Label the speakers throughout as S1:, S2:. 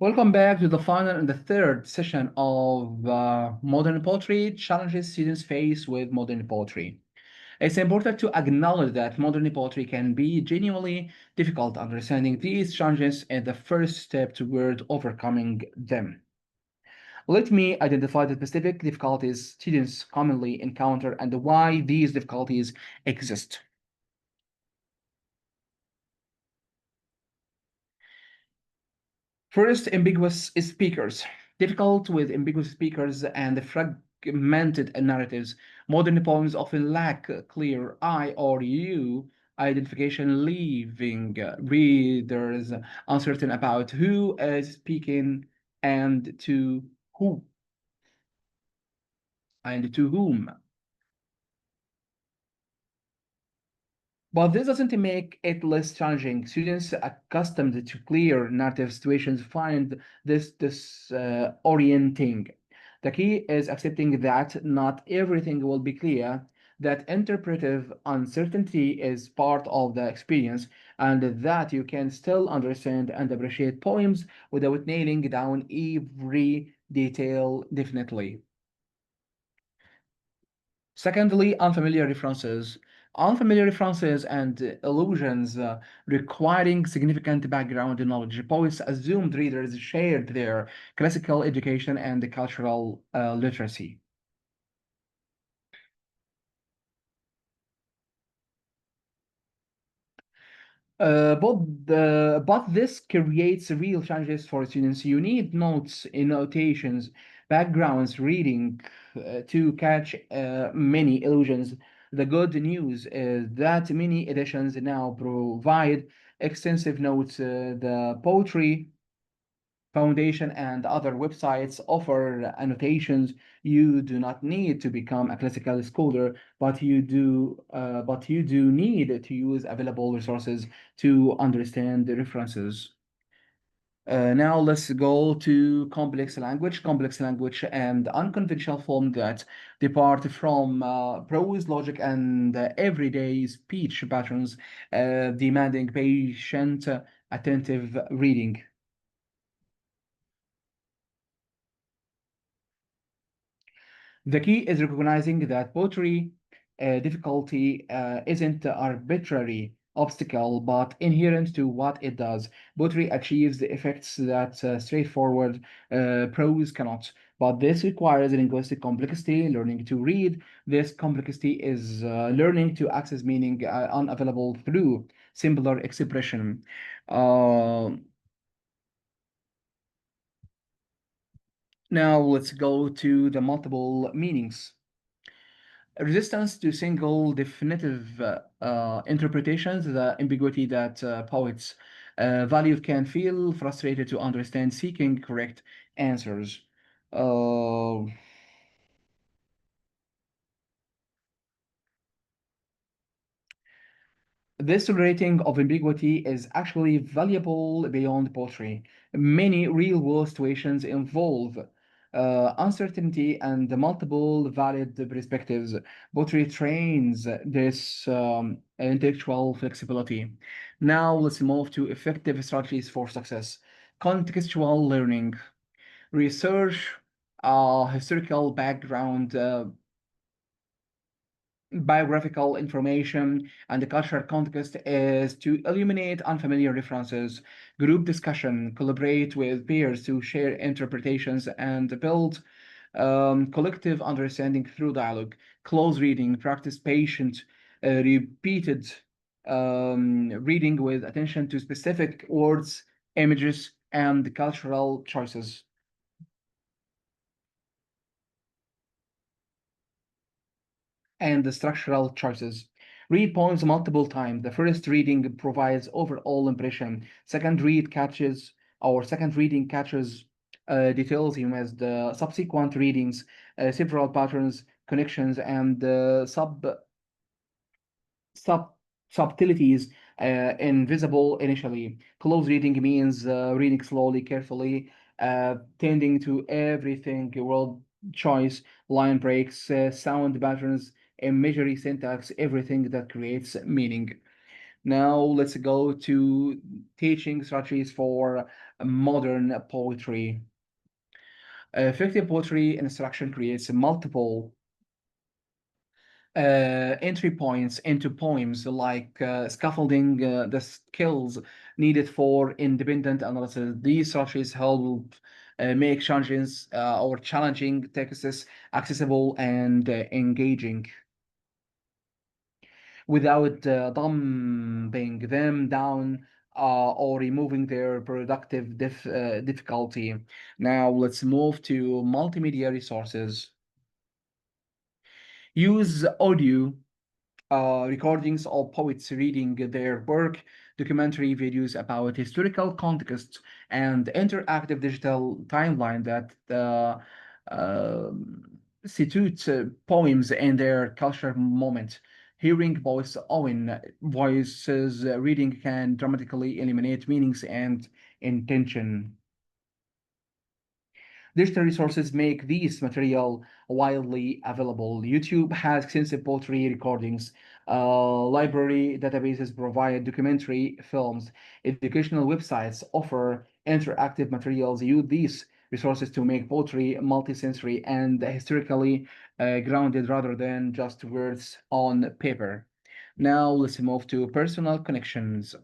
S1: Welcome back to the final and the third session of Modern Poetry Challenges Students Face with Modern Poetry. It's important to acknowledge that modern poetry can be genuinely difficult. Understanding these challenges is the first step toward overcoming them. Let me identify the specific difficulties students commonly encounter and why these difficulties exist. First, ambiguous speakers. Difficult with ambiguous speakers and fragmented narratives. Modern poems often lack clear I or you identification, leaving readers uncertain about who is speaking and to who and to whom. But this doesn't make it less challenging. Students accustomed to clear narrative situations find this disorienting. The key is accepting that not everything will be clear, that interpretive uncertainty is part of the experience, and that you can still understand and appreciate poems without nailing down every detail definitely. Secondly, unfamiliar references. Unfamiliar references and allusions requiring significant background knowledge. Poets assumed readers shared their classical education and cultural literacy. But this creates real challenges for students. You need notes, annotations, backgrounds, reading to catch many illusions. The good news is that many editions now provide extensive notes. The poetry Foundation and other websites offer annotations. You do not need to become a classical scholar, but you do need to use available resources to understand the references. Now let's go to complex language. Complex language and unconventional form that depart from prose logic and everyday speech patterns, demanding patient, attentive reading. The key is recognizing that poetry difficulty isn't an arbitrary obstacle, but inherent to what it does. Poetry achieves the effects that straightforward prose cannot. But this requires linguistic complexity, learning to read. This complexity is learning to access meaning unavailable through simpler expression. Uh, Now let's go to the multiple meanings. Resistance to single definitive interpretations, the ambiguity that poets value can feel frustrated to understand, seeking correct answers. Uh, This rating of ambiguity is actually valuable beyond poetry. Many real world situations involve uncertainty and multiple valid perspectives. Poetry trains this intellectual flexibility. Now let's move to effective strategies for success. Contextual learning, research, historical background, biographical information, and the cultural context is to eliminate unfamiliar references, group discussion, collaborate with peers to share interpretations, and build collective understanding through dialogue, close reading, practice patient, repeated reading with attention to specific words, images, and cultural choices. And the structural choices. Read poems multiple times. The first reading provides overall impression. Second reading catches details you missed. The subsequent readings, several patterns, connections, and sub subtleties invisible initially. Close reading means reading slowly, carefully, tending to everything, word choice, line breaks, sound patterns, imagery, syntax, everything that creates meaning. Now let's go to teaching strategies for modern poetry. Effective poetry instruction creates multiple entry points into poems, like scaffolding the skills needed for independent analysis. These strategies help make challenging texts accessible and engaging without dumbing them down or removing their productive difficulty. Now let's move to multimedia resources. Use audio recordings of poets reading their work, documentary videos about historical context, and interactive digital timeline that situte poems in their cultural moment. Hearing voices reading can dramatically eliminate meanings and intention. Digital resources make these material widely available. YouTube has extensive poetry recordings. Library databases provide documentary films. Educational websites offer interactive materials. Use these resources to make poetry multisensory and historically grounded rather than just words on paper. Now let's move to personal connections.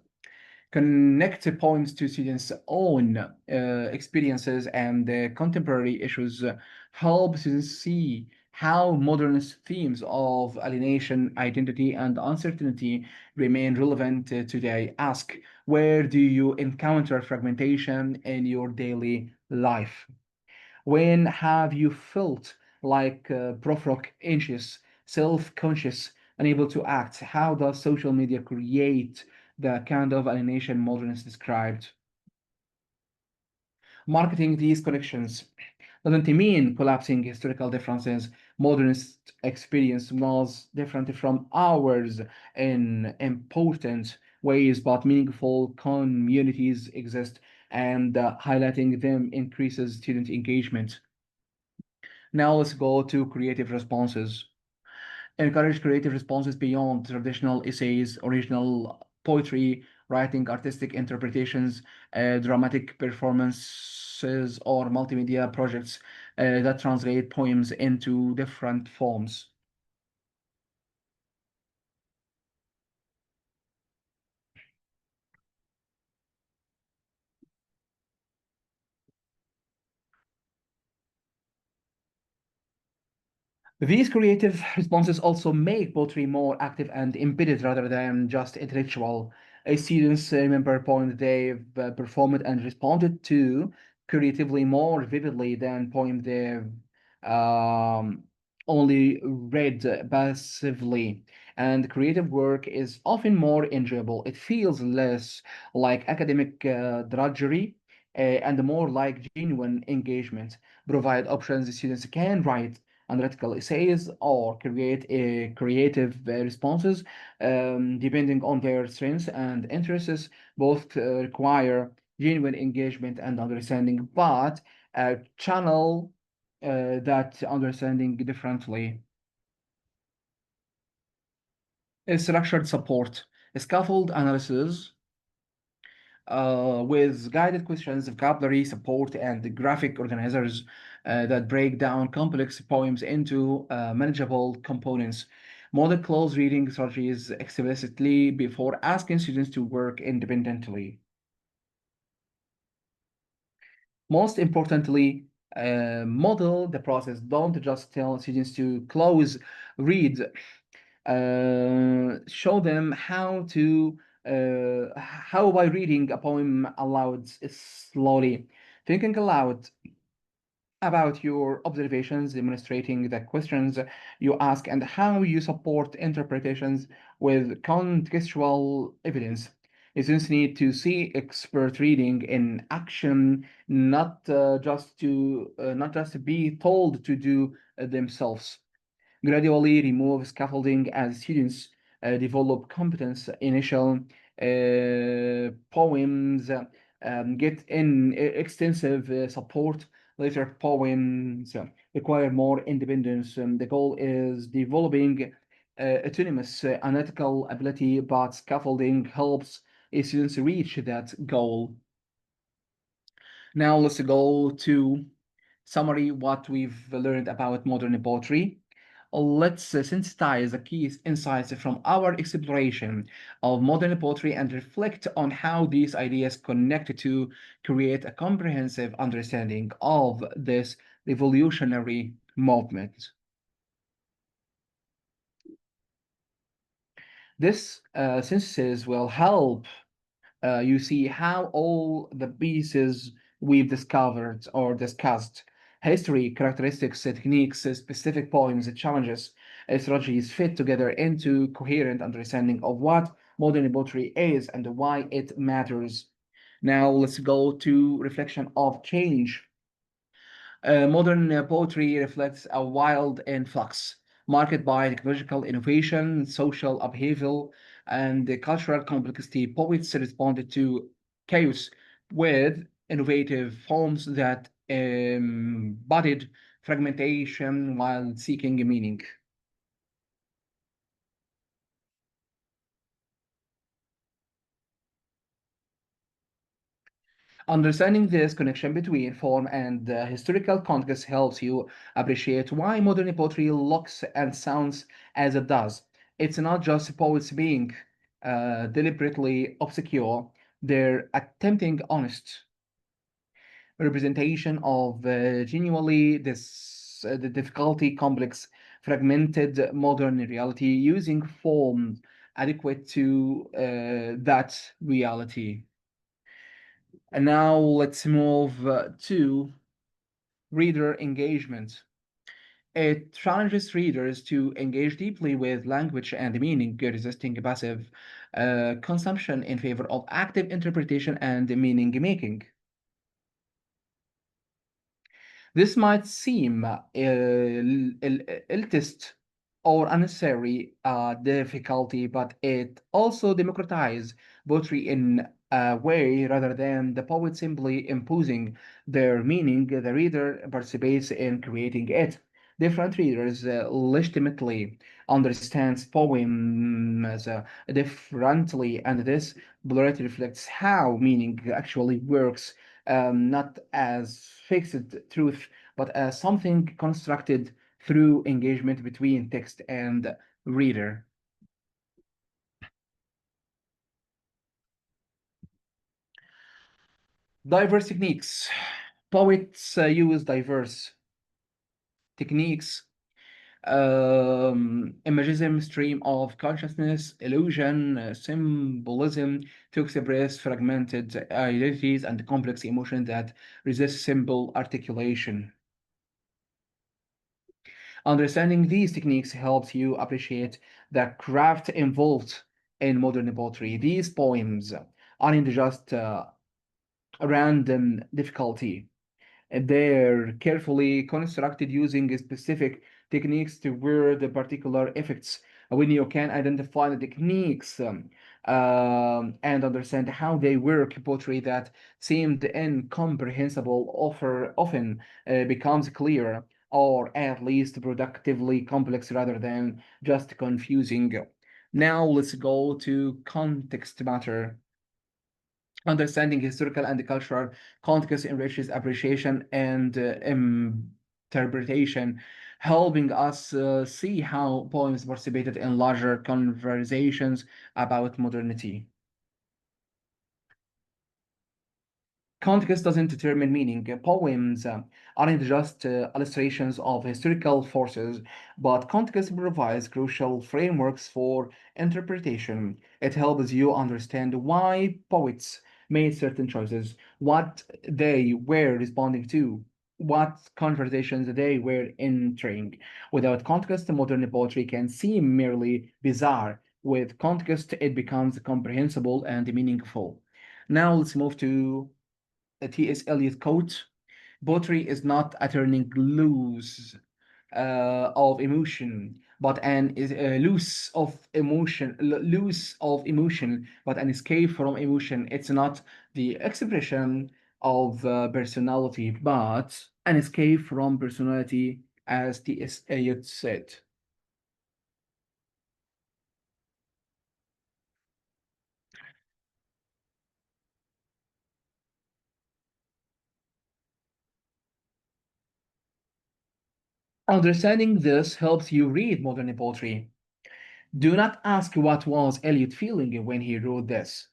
S1: Connect poems to students' own experiences and contemporary issues, help students see how modern themes of alienation, identity, and uncertainty remain relevant today. Ask, where do you encounter fragmentation in your daily life? When have you felt like anxious, self-conscious, unable to act? How does social media create the kind of alienation modernists described? Marketing these connections doesn't mean collapsing historical differences. Modernist experience was different from ours in important ways, but meaningful communities exist, and highlighting them increases student engagement. Now let's go to creative responses. Encourage creative responses beyond traditional essays, original poetry, writing, artistic interpretations, dramatic performances, or multimedia projects that translate poems into different forms. These creative responses also make poetry more active and embedded rather than just intellectual. Students remember poems they've performed and responded to creatively more vividly than poems they've um, only read passively. And creative work is often more enjoyable. It feels less like academic drudgery and more like genuine engagement. Provide options students can write analytical essays or create creative responses depending on their strengths and interests. Both require genuine engagement and understanding, but channel that understanding differently. Structured support, scaffold analysis with guided questions, vocabulary support, and graphic organizers that break down complex poems into manageable components. Model close reading strategies explicitly before asking students to work independently. Most importantly, model the process. Don't just tell students to close read. Show them how by reading a poem aloud slowly, thinking aloud about your observations, demonstrating the questions you ask, and how you support interpretations with contextual evidence. Students need to see expert reading in action, not just to be told to do themselves. Gradually remove scaffolding as students develop competence. Initial poems get in extensive support. Later poems require more independence. The goal is developing autonomous analytical ability, but scaffolding helps students reach that goal. Now let's go to summary what we've learned about modern poetry. Let's synthesize the key insights from our exploration of modern poetry and reflect on how these ideas connect to create a comprehensive understanding of this revolutionary movement. This synthesis will help you see how all the pieces we've discovered or discussed history, characteristics, techniques, specific poems, challenges, strategies fit together into coherent understanding of what modern poetry is and why it matters. Now let's go to reflection of change. Modern poetry reflects a wild influx marked by technological innovation, social upheaval, and the cultural complexity. Poets responded to chaos with innovative forms that embodied fragmentation while seeking meaning. Understanding this connection between form and historical context helps you appreciate why modern poetry looks and sounds as it does. It's not just poets being deliberately obscure, they're attempting honest representation of genuinely the difficulty complex, fragmented modern reality using form adequate to that reality. And now let's move to reader engagement. It challenges readers to engage deeply with language and meaning, resisting passive consumption in favor of active interpretation and meaning making. This might seem elitist or unnecessary difficulty, but it also democratizes poetry in a way rather than the poet simply imposing their meaning. The reader participates in creating it. Different readers legitimately understands poems differently, and this plurality reflects how meaning actually works, not as fixed truth, but as something constructed through engagement between text and reader. Diverse techniques. Poets use diverse techniques, imagism, stream of consciousness, illusion, symbolism to express fragmented identities and complex emotions that resist simple articulation. Understanding these techniques helps you appreciate the craft involved in modern poetry. These poems aren't just a random difficulty. They're carefully constructed using specific techniques to word the particular effects. When you can identify the techniques and understand how they work, poetry that seemed incomprehensible often becomes clear, or at least productively complex rather than just confusing. Now let's go to context matter. Understanding historical and cultural context enriches appreciation and interpretation, helping us see how poems participated in larger conversations about modernity. Context doesn't determine meaning. Poems aren't just illustrations of historical forces, but context provides crucial frameworks for interpretation. It helps you understand why poets made certain choices, what they were responding to, what conversations they were entering. Without context, modern poetry can seem merely bizarre. With context, it becomes comprehensible and meaningful. Now let's move to T.S. Eliot quote: "Poetry is not a turning loose of emotion, but an is loose of emotion, but an escape from emotion. It's not the expression of personality, but an escape from personality," as T.S. Eliot said. Understanding this helps you read modern poetry. Do not ask what was Eliot feeling when he wrote this.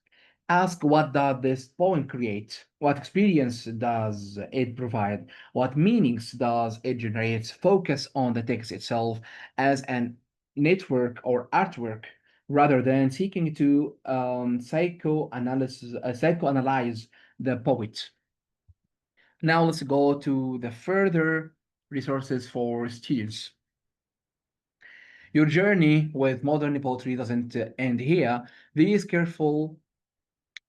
S1: Ask what does this poem create? What experience does it provide? What meanings does it generate? Focus on the text itself as an network or artwork rather than seeking to psychoanalyze the poet. Now let's go to the further resources for students. Your journey with modern poetry doesn't end here. These carefully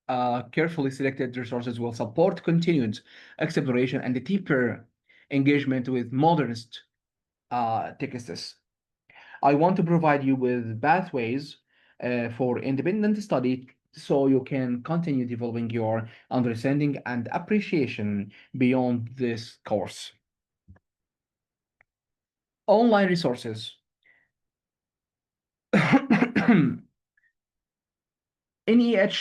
S1: selected resources will support continued exploration and deeper engagement with modernist texts. I want to provide you with pathways for independent study so you can continue developing your understanding and appreciation beyond this course. Online resources. NEH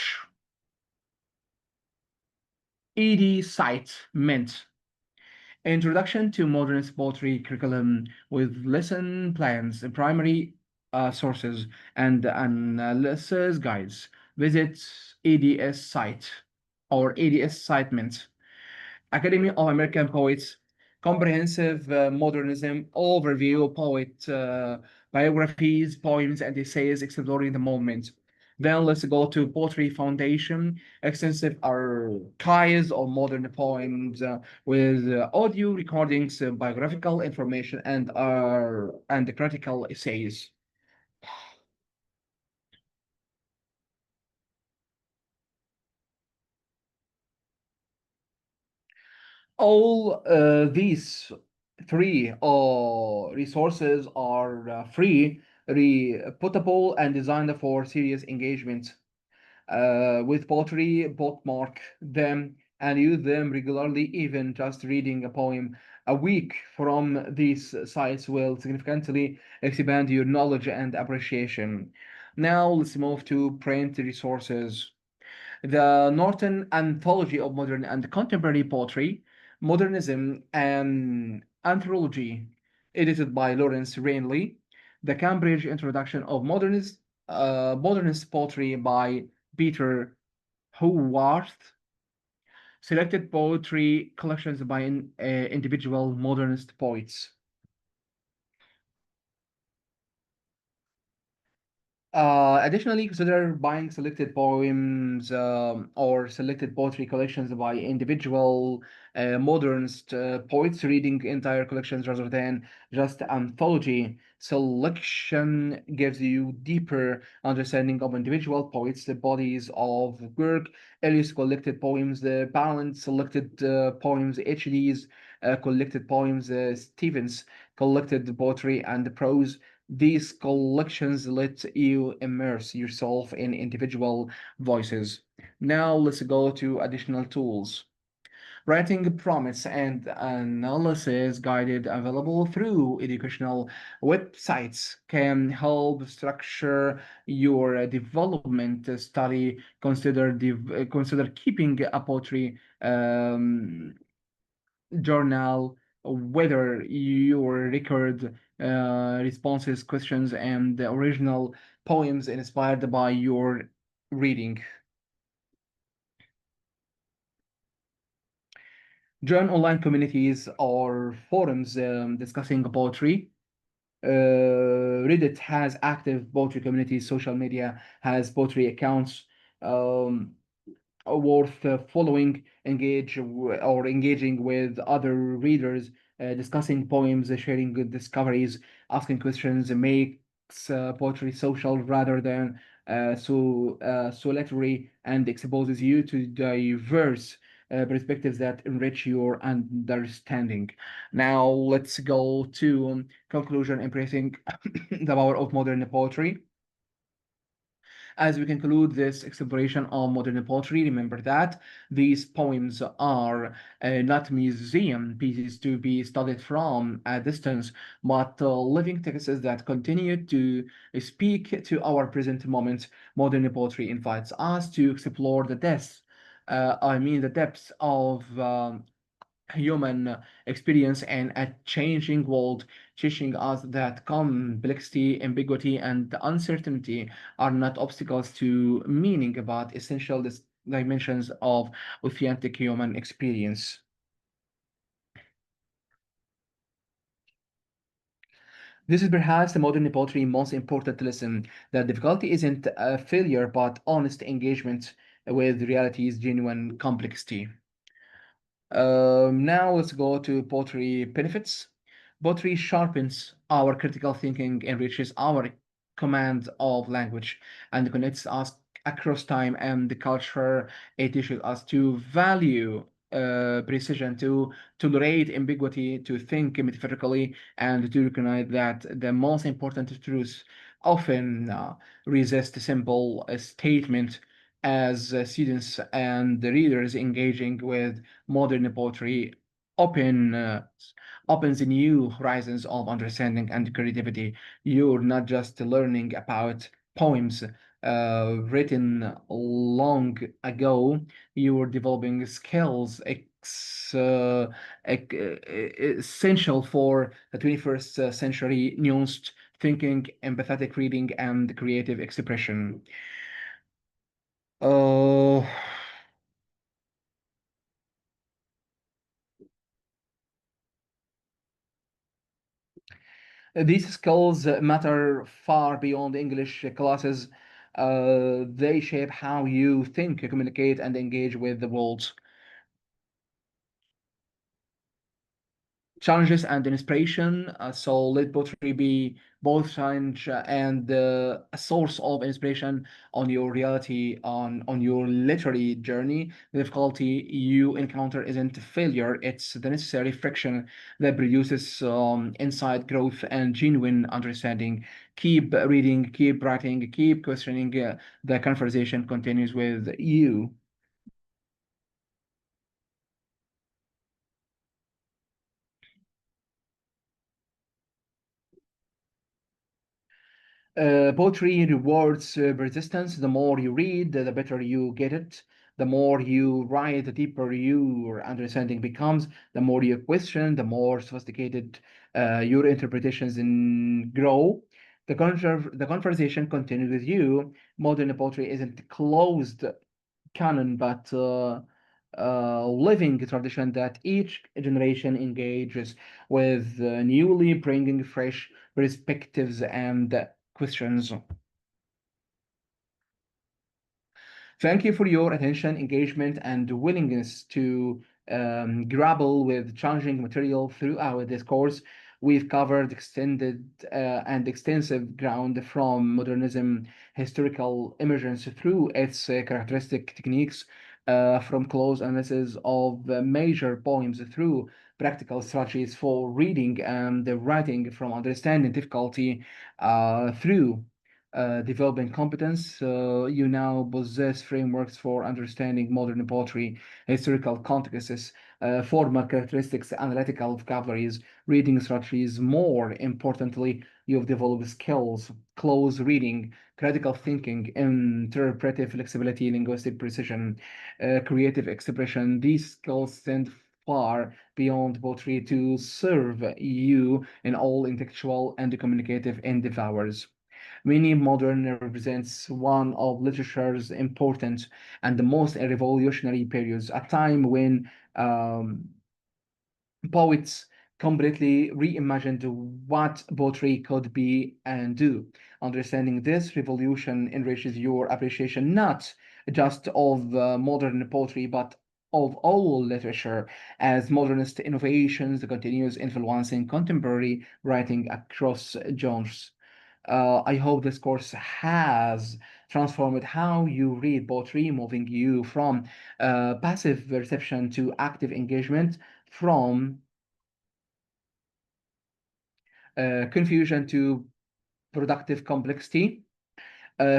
S1: ED site meant Introduction to Modernist Poetry Curriculum with lesson plans, primary sources, and analysis guides. Visit EDS site or EDS site meant Academy of American Poets, comprehensive modernism overview, poet biographies, poems, and essays exploring the moment. Then let's go to Poetry Foundation, extensive archives of modern poems with audio recordings, biographical information, and critical essays. All these three resources are free, reputable, and designed for serious engagement with poetry. Bookmark them and use them regularly. Even just reading a poem a week from these sites will significantly expand your knowledge and appreciation. Now let's move to print resources. The Norton Anthology of Modern and Contemporary Poetry, Modernism and Anthropology, edited by Lawrence Rainley. The Cambridge Introduction of Modernist Poetry by Peter Howarth. Selected poetry collections by individual modernist poets. Additionally, consider buying selected poems or selected poetry collections by individual modernist poets, reading entire collections rather than just anthology. Selection gives you deeper understanding of individual poets, the bodies of work, Elias collected poems, the Ballant selected poems, HD's collected poems, Stevens collected poetry and prose. These collections let you immerse yourself in individual voices. Now let's go to additional tools. Writing prompts and analysis guided available through educational websites can help structure your development study. Consider keeping a poetry journal, whether your record responses, questions, and the original poems inspired by your reading. Join online communities or forums discussing poetry. Reddit has active poetry communities, social media has poetry accounts. Um, worth following, or engaging with other readers, discussing poems, sharing good discoveries, asking questions makes poetry social rather than solitary and exposes you to diverse perspectives that enrich your understanding. Now let's go to conclusion, embracing the power of modern poetry. As we conclude this exploration on modern poetry, remember that these poems are not museum pieces to be studied from a distance, but living texts that continue to speak to our present moment. Modern poetry invites us to explore the depths of human experience in a changing world, teaching us that complexity, ambiguity, and uncertainty are not obstacles to meaning, but essential dimensions of authentic human experience. This is perhaps the modern poetry's most important lesson that difficulty isn't a failure but honest engagement with reality's genuine complexity. Now let's go to pottery benefits. Pottery sharpens our critical thinking, enriches our command of language, and connects us across time and the culture. It teaches us to value precision, to tolerate ambiguity, to think metaphorically, and to recognize that the most important truths often resist simple statement as students and the readers engaging with modern poetry open opens new horizons of understanding and creativity. You're not just learning about poems written long ago. You're developing skills essential for the 21st century: nuanced thinking, empathetic reading, and creative expression. Uh, These skills matter far beyond English classes. They shape how you think, communicate, and engage with the world. Challenges and inspiration. So let poetry be both challenge and a source of inspiration on your reality, on your literary journey. The difficulty you encounter isn't failure; it's the necessary friction that produces insight, growth, and genuine understanding. Keep reading, keep writing, keep questioning. The conversation continues with you. Poetry rewards persistence. The more you read, the better you get it. The more you write, the deeper your understanding becomes. The more you question, the more sophisticated your interpretations grow. The conversation continues with you. Modern poetry isn't closed canon, but living tradition that each generation engages with, newly bringing fresh perspectives and questions. Thank you for your attention, engagement, and willingness to grapple with challenging material throughout this course. We've covered extended and extensive ground from modernism, historical emergence through its characteristic techniques, from close analysis of major poems through practical strategies for reading and writing, from understanding difficulty through developing competence. You now possess frameworks for understanding modern poetry, historical contexts, formal characteristics, analytical vocabularies, reading strategies. More importantly, you've developed skills, close reading, critical thinking, interpretive flexibility, linguistic precision, creative expression. These skills stand far beyond poetry to serve you in all intellectual and communicative endeavors. Many modern represents one of literature's important and the most revolutionary periods, a time when poets completely reimagined what poetry could be and do. Understanding this revolution enriches your appreciation not just of modern poetry, but of all literature, as modernist innovations continues influencing contemporary writing across genres. I hope this course has transformed how you read poetry, moving you from passive reception to active engagement, from confusion to productive complexity,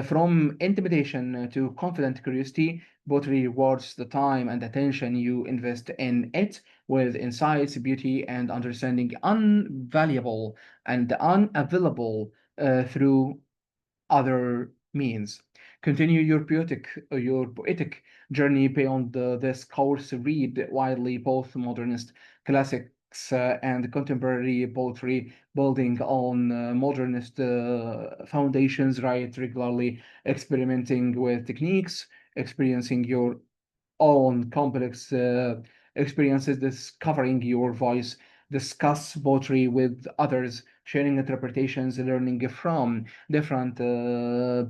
S1: from intimidation to confident curiosity. Poetry rewards the time and attention you invest in it with insights, beauty, and understanding unvaluable and unavailable through other means. Continue your poetic journey beyond this course. Read widely both modernist classics and contemporary poetry, building on modernist foundations. Write regularly, experimenting with techniques, experiencing your own complex experiences, discovering your voice, discuss poetry with others, sharing interpretations, learning from different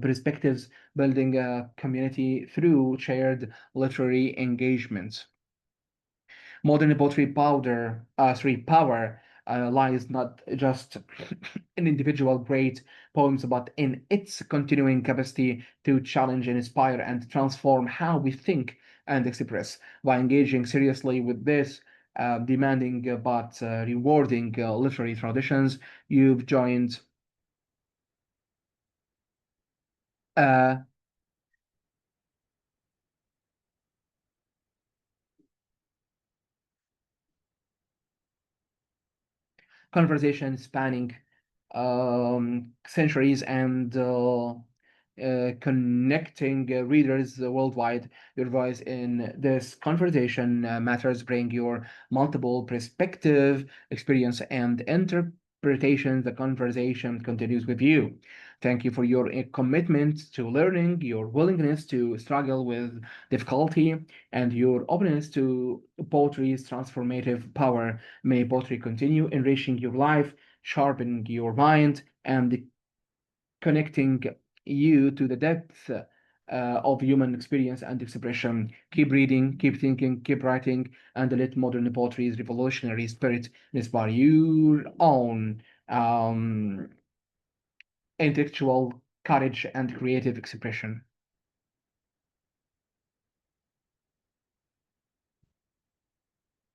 S1: perspectives, building a community through shared literary engagements. Modern poetry power lies not just in individual great poems, but in its continuing capacity to challenge, inspire, and transform how we think and express. By engaging seriously with this demanding but rewarding literary traditions, you've joined uh, conversation spanning centuries and connecting readers worldwide. Your voice in this conversation matters. Bring your multiple perspective, experience, and interpretation. The conversation continues with you. Thank you for your commitment to learning, your willingness to struggle with difficulty, and your openness to poetry's transformative power. May poetry continue enriching your life, sharpening your mind, and connecting you to the depth of human experience and expression. Keep reading, keep thinking, keep writing, and let modern poetry's revolutionary spirit inspire your own intellectual courage and creative expression.